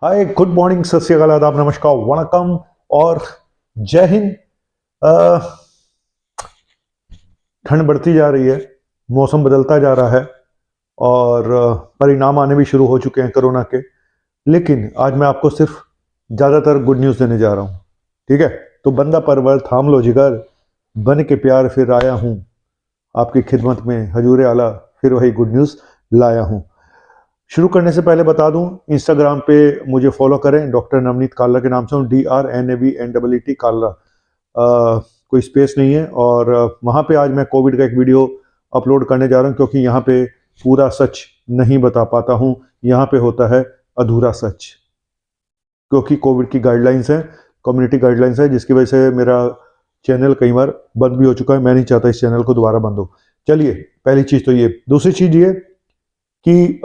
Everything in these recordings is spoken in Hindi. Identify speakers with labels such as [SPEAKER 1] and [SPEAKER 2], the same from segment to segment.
[SPEAKER 1] हाय, गुड मॉर्निंग, सत श्री अकाल, आदाब, नमस्कार, वणकम और जय हिंद। ठंड बढ़ती जा रही है, मौसम बदलता जा रहा है और परिणाम आने भी शुरू हो चुके हैं कोरोना के। लेकिन आज मैं आपको सिर्फ ज़्यादातर गुड न्यूज़ देने जा रहा हूँ। ठीक है, तो बंदा परवर थाम लो जिगर, बन के प्यार फिर आया हूँ, आपकी खिदमत में हजूर आला, फिर वही गुड न्यूज़ लाया हूँ। शुरू करने से पहले बता दूं, इंस्टाग्राम पे मुझे फॉलो करें, डॉक्टर नवनीत कालरा के नाम से हूँ, DRNAVNEET कालरा, कोई स्पेस नहीं है। और वहाँ पे आज मैं कोविड का एक वीडियो अपलोड करने जा रहा हूँ, क्योंकि यहाँ पे पूरा सच नहीं बता पाता हूँ, यहाँ पे होता है अधूरा सच, क्योंकि कोविड की गाइडलाइंस है, कम्युनिटी गाइडलाइंस है, जिसकी वजह से मेरा चैनल कई बार बंद भी हो चुका है। मैं नहीं चाहता इस चैनल को दोबारा बंद हो। चलिए, पहली चीज़ तो ये। दूसरी चीज़ ये कि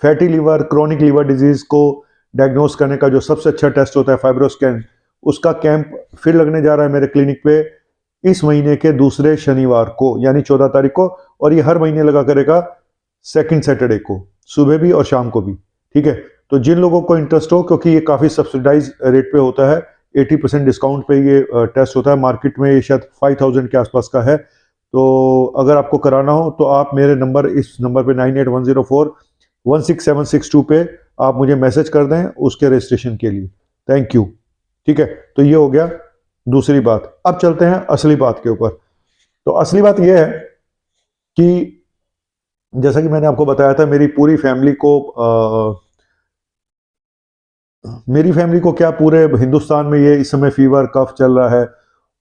[SPEAKER 1] fatty liver, chronic liver disease को डायग्नोस करने का जो सबसे अच्छा टेस्ट होता है फाइब्रोस्कैन, उसका कैंप फिर लगने जा रहा है मेरे क्लिनिक पे इस महीने के दूसरे शनिवार को, यानी 14 तारीख को। और ये हर महीने लगा करेगा सेकंड सैटरडे को, सुबह भी और शाम को भी। ठीक है, तो जिन लोगों को इंटरेस्ट हो, क्योंकि ये काफ़ी सब्सिडाइज रेट पे होता है, 80% डिस्काउंट पे ये टेस्ट होता है। मार्केट में ये शायद 5000 के आसपास का है। तो अगर आपको कराना हो तो आप मेरे नंबर, इस नंबर पे 9810416762 पे आप मुझे मैसेज कर दें उसके रजिस्ट्रेशन के लिए। Thank you. ठीक है, तो ये हो गया दूसरी बात। अब चलते हैं असली बात के ऊपर। तो असली बात यह है कि जैसा कि मैंने आपको बताया था, मेरी पूरी फैमिली को क्या, पूरे हिंदुस्तान में ये इस समय फीवर कफ चल रहा है।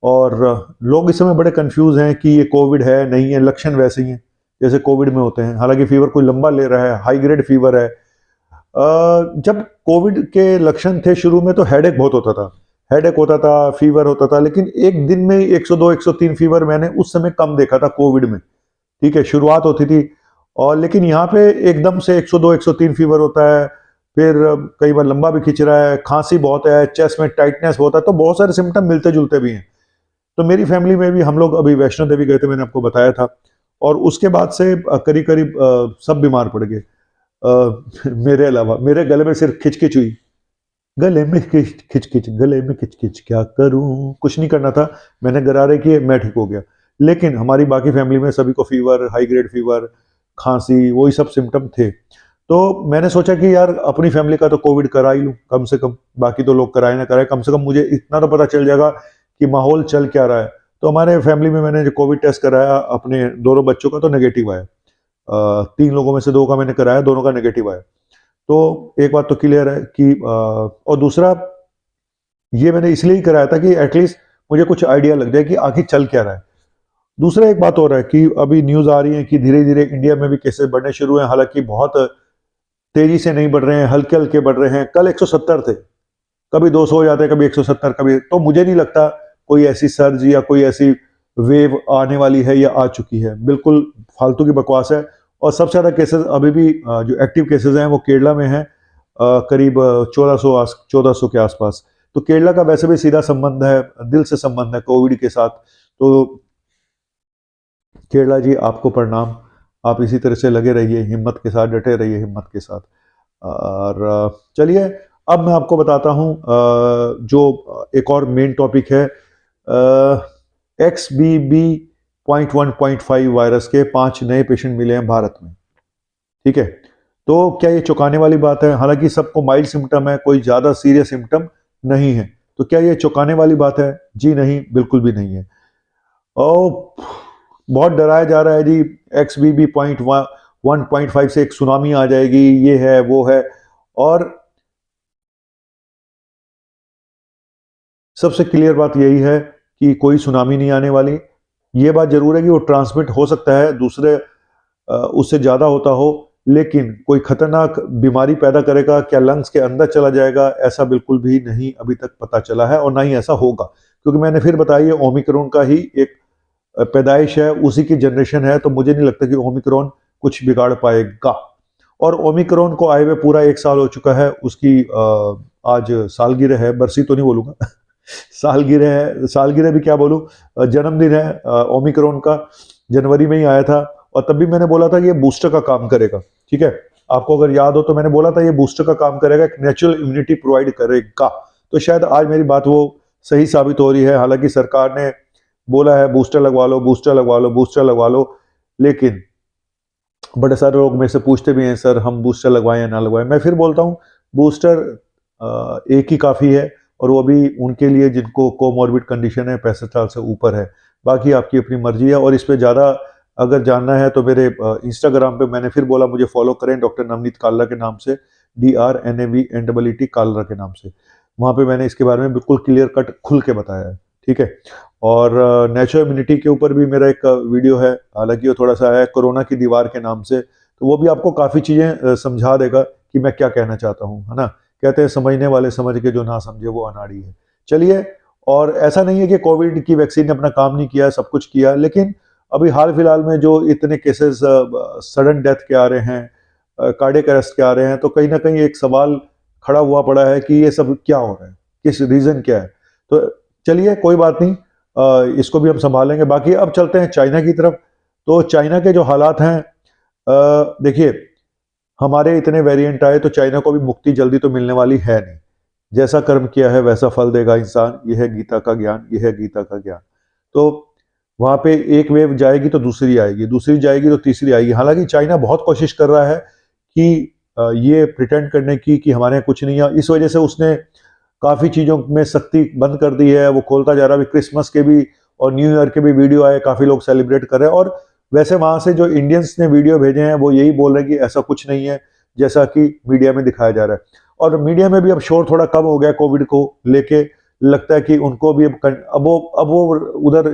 [SPEAKER 1] और लोग इस समय बड़े कंफ्यूज हैं कि ये कोविड है नहीं है। लक्षण वैसे ही हैं जैसे कोविड में होते हैं, हालांकि फीवर कोई लंबा ले रहा है, हाई ग्रेड फीवर है। जब कोविड के लक्षण थे शुरू में तो हेडेक बहुत होता था, फीवर होता था, लेकिन एक दिन में 102 103 फीवर मैंने उस समय कम देखा था कोविड में। ठीक है, शुरुआत होती थी। और लेकिन यहाँ पे एकदम से 102 103 फीवर होता है, फिर कई बार लंबा भी खिंच रहा है, खांसी बहुत है, चेस्ट में टाइटनेस बहुत है, तो बहुत सारे सिम्टम मिलते जुलते भी हैं। तो मेरी फैमिली में भी हम लोग अभी वैष्णो देवी गए थे, मैंने आपको बताया था, और उसके बाद से करीब करीब सब बीमार पड़ गए, मेरे अलावा। मेरे गले में सिर्फ खिचखिच हुई, गले में खिचखिच, गले में खिचखिच, क्या करूं, कुछ नहीं करना था, मैंने गरारे किए, मैं ठीक हो गया। लेकिन हमारी बाकी फैमिली में सभी को फीवर, हाई ग्रेड फीवर, खांसी, वही सब सिम्टम थे। तो मैंने सोचा कि यार अपनी फैमिली का तो कोविड करा ही लूं कम से कम, बाकी तो लोग कराए ना कराए, कम से कम मुझे इतना तो पता चल जाएगा कि माहौल चल क्या रहा है। तो हमारे फैमिली में मैंने जो कोविड टेस्ट कराया अपने दोनों बच्चों का, तो नेगेटिव आया। 3 लोगों में से 2 का मैंने कराया, दोनों का नेगेटिव आया। तो एक बात तो क्लियर है कि और दूसरा ये मैंने इसलिए ही कराया था कि एटलीस्ट मुझे कुछ आइडिया लग जाए कि आखिर चल क्या रहा है। दूसरा एक बात हो रहा है कि अभी न्यूज आ रही है कि धीरे धीरे इंडिया में भी केसेस बढ़ने शुरू हैं, हालांकि बहुत तेजी से नहीं बढ़ रहे हैं, हल्के हल्के बढ़ रहे हैं। कल 170 थे, कभी 200 हो जाते हैं, कभी 170, कभी। तो मुझे नहीं लगता कोई ऐसी सर्ज या कोई ऐसी वेव आने वाली है या आ चुकी है, बिल्कुल फालतू की बकवास है। और सबसे ज्यादा केसेस अभी भी जो एक्टिव केसेस हैं वो केरला में हैं, करीब 1400 के आसपास। तो केरला का वैसे भी सीधा संबंध है, दिल से संबंध है कोविड के साथ। तो केरला जी, आपको प्रणाम। आप इसी तरह से लगे रहिए, हिम्मत के साथ डटे रहिए, हिम्मत के साथ। और चलिए, अब मैं आपको बताता हूं जो एक और मेन टॉपिक है। XBB.1.5 वायरस के 5 नए पेशेंट मिले हैं भारत में। ठीक है, तो क्या ये चौंकाने वाली बात है? हालांकि सबको माइल्ड सिम्टम है, कोई ज्यादा सीरियस सिम्टम नहीं है। तो क्या ये चौंकाने वाली बात है? जी नहीं, बिल्कुल भी नहीं है। और बहुत डराया जा रहा है जी, XBB.1.5 से एक सुनामी आ जाएगी, ये है वो है। और सबसे क्लियर बात यही है कि कोई सुनामी नहीं आने वाली। ये बात जरूर है कि वो ट्रांसमिट हो सकता है, दूसरे उससे ज्यादा होता हो, लेकिन कोई खतरनाक बीमारी पैदा करेगा क्या, लंग्स के अंदर चला जाएगा, ऐसा बिल्कुल भी नहीं अभी तक पता चला है, और ना ही ऐसा होगा। क्योंकि मैंने फिर बताया, ये ओमिक्रॉन का ही एक पैदाइश है, उसी की जनरेशन है। तो मुझे नहीं लगता कि ओमिक्रॉन कुछ बिगाड़ पाएगा। और ओमिक्रॉन को आए हुए पूरा 1 साल हो चुका है, उसकी आज सालगिरह है, बरसी तो नहीं बोलूंगा सालगिरह है, सालगिरह भी क्या बोलूं, जन्मदिन है ओमिक्रॉन का। जनवरी में ही आया था, और तब भी मैंने बोला था कि ये बूस्टर का काम करेगा। ठीक है, आपको अगर याद हो तो मैंने बोला था ये बूस्टर का काम करेगा, एक नेचुरल इम्यूनिटी प्रोवाइड करेगा। तो शायद आज मेरी बात वो सही साबित हो रही है। हालांकि सरकार ने बोला है बूस्टर लगवा लो, बूस्टर लगवा लो, बूस्टर लगवा लो, लेकिन बड़े सारे लोग मेरे से पूछते भी हैं सर हम बूस्टर लगवाएं या ना लगवाएं। मैं फिर बोलता हूँ बूस्टर एक ही काफ़ी है, और वो भी उनके लिए जिनको कोमॉर्बिड कंडीशन है 65 साल से ऊपर है। बाकी आपकी अपनी मर्जी है। और इस पर ज़्यादा अगर जानना है तो मेरे इंस्टाग्राम पे मैंने फिर बोला मुझे फॉलो करें, डॉक्टर नवनीत कालरा के नाम से, DRNAVNEET कालरा के नाम से। वहाँ पे मैंने इसके बारे में बिल्कुल क्लियर कट खुल के बताया है, ठीक है। और नेचुरल इम्यूनिटी के ऊपर भी मेरा एक वीडियो है, हालांकि वो थोड़ा सा है कोरोना की दीवार के नाम से, तो वो भी आपको काफ़ी चीज़ें समझा देगा कि मैं क्या कहना चाहता हूँ, है ना। कहते हैं समझने वाले समझ के, जो ना समझे वो अनाड़ी है। चलिए, और ऐसा नहीं है कि कोविड की वैक्सीन ने अपना काम नहीं किया, सब कुछ किया, लेकिन अभी हाल फिलहाल में जो इतने केसेस सडन डेथ के आ रहे हैं, कार्डियक अरेस्ट के आ रहे हैं, तो कहीं ना कहीं एक सवाल खड़ा हुआ पड़ा है कि ये सब क्या हो रहा है, किस रीज़न क्या है। तो चलिए कोई बात नहीं, इसको भी हम संभालेंगे। बाकी अब चलते हैं चाइना की तरफ। तो चाइना के जो हालात हैं, देखिए हमारे इतने वेरिएंट आए तो चाइना को भी मुक्ति जल्दी तो मिलने वाली है नहीं। जैसा कर्म किया है वैसा फल देगा इंसान, यह है गीता का ज्ञान, यह है गीता का ज्ञान। तो वहां पे एक वेव जाएगी तो दूसरी आएगी, दूसरी जाएगी तो तीसरी आएगी। हालांकि चाइना बहुत कोशिश कर रहा है कि ये प्रिटेंड करने की कि हमारे यहाँ कुछ नहीं है। इस वजह से उसने काफ़ी चीज़ों में सख्ती बंद कर दी है, वो खोलता जा रहा है। क्रिसमस के भी और न्यू ईयर के भी वीडियो आए, काफ़ी लोग सेलिब्रेट कर रहे हैं। और वैसे वहाँ से जो इंडियंस ने वीडियो भेजे हैं वो यही बोल रहे हैं कि ऐसा कुछ नहीं है जैसा कि मीडिया में दिखाया जा रहा है। और मीडिया में भी अब शोर थोड़ा कम हो गया कोविड को लेके। लगता है कि उनको भी अब वो उधर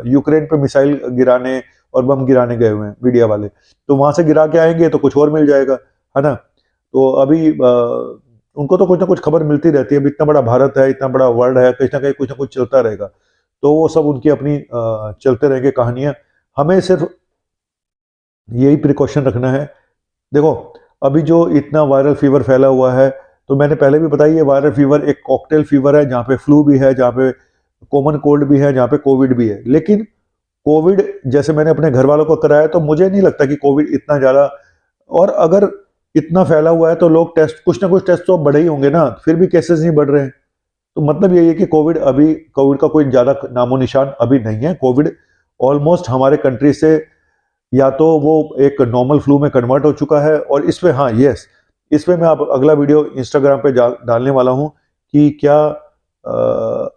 [SPEAKER 1] यूक्रेन पे मिसाइल गिराने और बम गिराने गए हुए हैं मीडिया वाले, तो वहां से गिरा के आएंगे तो कुछ और मिल जाएगा, है ना। तो अभी उनको तो कुछ ना कुछ खबर मिलती रहती है। अब इतना बड़ा भारत है, इतना बड़ा वर्ल्ड है, कहीं ना कहीं कुछ ना कुछ चलता रहेगा। तो वो सब उनकी अपनी चलते रहेंगे कहानियां। हमें सिर्फ यही प्रिकॉशन रखना है। देखो अभी जो इतना वायरल फीवर फैला हुआ है, तो मैंने पहले भी बताया ये वायरल फीवर एक कॉकटेल फीवर है, जहाँ पे फ्लू भी है, जहाँ पे कॉमन कोल्ड भी है, जहाँ पे कोविड भी है। लेकिन कोविड जैसे मैंने अपने घर वालों को कराया, तो मुझे नहीं लगता कि कोविड इतना ज़्यादा, और अगर इतना फैला हुआ है तो लोग टेस्ट, कुछ ना कुछ टेस्ट तो बढ़े ही होंगे ना, फिर भी केसेस नहीं बढ़ रहे हैं। तो मतलब यही है कि कोविड का कोई ज़्यादा नामो निशान अभी नहीं है। कोविड ऑलमोस्ट हमारे कंट्री से या तो वो एक नॉर्मल फ्लू में कन्वर्ट हो चुका है। और इस पे हाँ यस, इस पे मैं आप अगला वीडियो इंस्टाग्राम पे डालने वाला हूँ कि क्या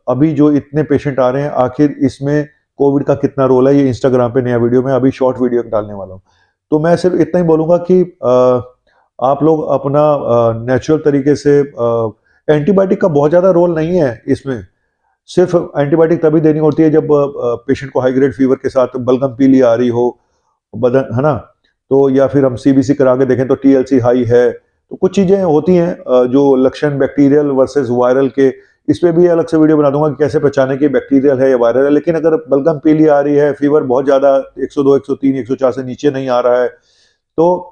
[SPEAKER 1] अभी जो इतने पेशेंट आ रहे हैं, आखिर इसमें कोविड का कितना रोल है। ये इंस्टाग्राम पे नया वीडियो में अभी शॉर्ट वीडियो डालने वाला हूँ। तो मैं सिर्फ इतना ही बोलूँगा कि आप लोग अपना नेचुरल तरीके से, एंटीबायोटिक का बहुत ज़्यादा रोल नहीं है इसमें। सिर्फ एंटीबायोटिक तभी देनी होती है जब पेशेंट को हाई ग्रेड फीवर के साथ बलगम पीली आ रही हो बदन, है ना। तो या फिर हम सीबीसी करा के देखें तो TLC हाई है। तो कुछ चीज़ें होती हैं जो लक्षण बैक्टीरियल वर्सेस वायरल के, इस पे भी अलग से वीडियो बना दूंगा कि कैसे पहचाने कि बैक्टीरियल है या वायरल है। लेकिन अगर बलगम पीली आ रही है, फीवर बहुत ज़्यादा 102, 103, 104 से नीचे नहीं आ रहा है, तो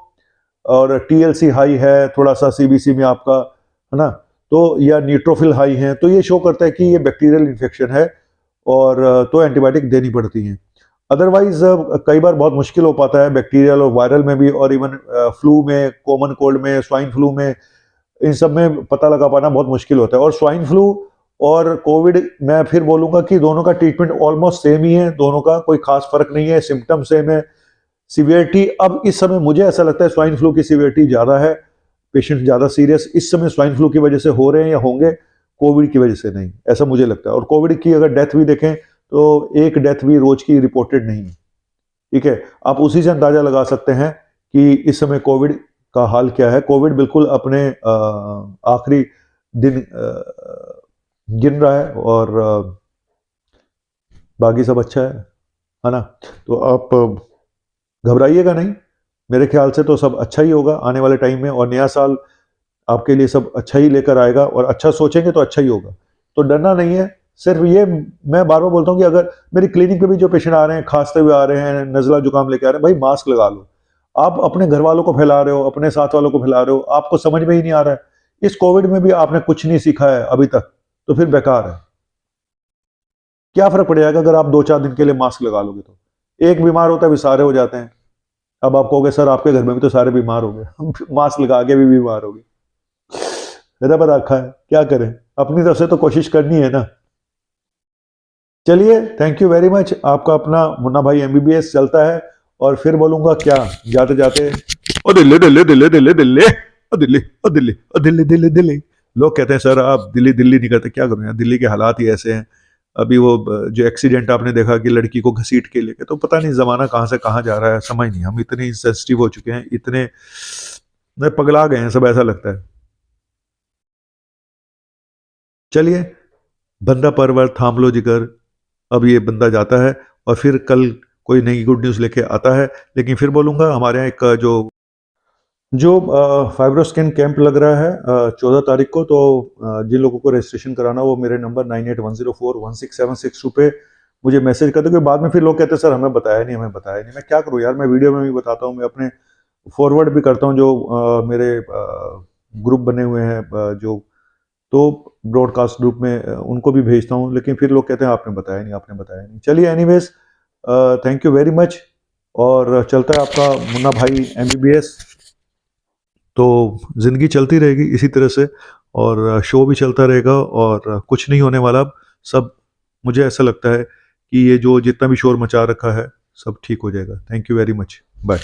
[SPEAKER 1] और TLC हाई है थोड़ा सा सीबीसी में आपका, है ना, तो या न्यूट्रोफिल हाई है, तो ये शो करता है कि ये बैक्टीरियल इन्फेक्शन है, और तो एंटीबायोटिक देनी पड़ती है। अदरवाइज कई बार बहुत मुश्किल हो पाता है बैक्टीरियल और वायरल में भी, और इवन फ्लू में, कॉमन कोल्ड में, स्वाइन फ्लू में, इन सब में पता लगा पाना बहुत मुश्किल होता है। और स्वाइन फ्लू और कोविड, मैं फिर बोलूंगा कि दोनों का ट्रीटमेंट ऑलमोस्ट सेम ही है, दोनों का कोई खास फर्क नहीं है, सिम्टम सेम है। सीवियरिटी अब इस समय मुझे ऐसा लगता है स्वाइन फ्लू की सीवियरिटी ज़्यादा है, पेशेंट ज़्यादा सीरियस इस समय स्वाइन फ्लू की वजह से हो रहे हैं या होंगे, कोविड की वजह से नहीं, ऐसा मुझे लगता है। और कोविड की अगर डेथ भी देखें तो एक डेथ भी रोज की रिपोर्टेड नहीं है, ठीक है। आप उसी से अंदाजा लगा सकते हैं कि इस समय कोविड का हाल क्या है। कोविड बिल्कुल अपने आखिरी दिन गिन रहा है, और बाकी सब अच्छा है ना। तो आप घबराइएगा नहीं, मेरे ख्याल से तो सब अच्छा ही होगा आने वाले टाइम में, और नया साल आपके लिए सब अच्छा ही लेकर आएगा, और अच्छा सोचेंगे तो अच्छा ही होगा। तो डरना नहीं है। सिर्फ ये मैं बार बार बोलता हूँ कि अगर मेरी क्लिनिक पे भी जो पेशेंट आ रहे हैं, खांसते हुए आ रहे हैं, नज़ला जुकाम लेके आ रहे हैं, भाई मास्क लगा लो। आप अपने घर वालों को फैला रहे हो, अपने साथ वालों को फैला रहे हो, आपको समझ में ही नहीं आ रहा है। इस कोविड में भी आपने कुछ नहीं सीखा है अभी तक, तो फिर बेकार है। क्या फर्क पड़ जाएगा अगर आप 2-4 दिन के लिए मास्क लगा लोगे? तो एक बीमार होता है फिर सारे हो जाते हैं, अब आप कहोगे सर आपके घर में भी तो सारे बीमार हो गए, मास्क लगा के भी बीमार हो गए। रब रखा है, क्या करें, अपनी तरफ से तो कोशिश करनी है ना। चलिए, थैंक यू वेरी मच। आपका अपना मुन्ना भाई एमबीबीएस चलता है। और फिर बोलूंगा क्या, जाते जाते, ओ दिल्ली दिल्ली दिल्ली दिल्ली दिल्ली, ओ दिल्ली ओ दिल्ली ओ दिल्ली दिल्ली दिल्ली। लोग कहते हैं सर आप दिल्ली दिल्ली नहीं करते, क्या करूं यार, दिल्ली के हालात ही ऐसे हैं। अभी वो जो एक्सीडेंट आपने देखा कि लड़की को घसीट के लेके, तो पता नहीं जमाना कहाँ से कहाँ जा रहा है, समझ नहीं। हम इतने सेंसिटिव हो चुके हैं, इतने पगला गए हैं सब, ऐसा लगता है। चलिए, बंदा परवर थाम लो जिगर। अब ये बंदा जाता है और फिर कल कोई नई गुड न्यूज़ लेके आता है। लेकिन फिर बोलूँगा, हमारे यहाँ एक जो जो फाइब्रोस्कैन कैंप लग रहा है 14 तारीख को, तो जिन लोगों को रजिस्ट्रेशन कराना, वो मेरे नंबर 9810416762 पे मुझे मैसेज कर दो। क्योंकि बाद में फिर लोग कहते हैं सर हमें बताया नहीं, हमें बताया नहीं। मैं क्या करूँ यार, मैं वीडियो में भी बताता हूँ, मैं अपने फॉरवर्ड भी करता हूँ जो मेरे ग्रुप बने हुए हैं, जो तो ब्रॉडकास्ट ग्रुप में उनको भी भेजता हूँ। लेकिन फिर लोग कहते हैं आपने बताया नहीं, आपने बताया नहीं। चलिए, anyways, thank you very much. और चलता है आपका मुन्ना भाई एमबीबीएस। तो ज़िंदगी चलती रहेगी इसी तरह से, और शो भी चलता रहेगा, और कुछ नहीं होने वाला अब सब। मुझे ऐसा लगता है कि ये जो जितना भी शोर मचा रखा है, सब ठीक हो जाएगा। Thank you very much, bye.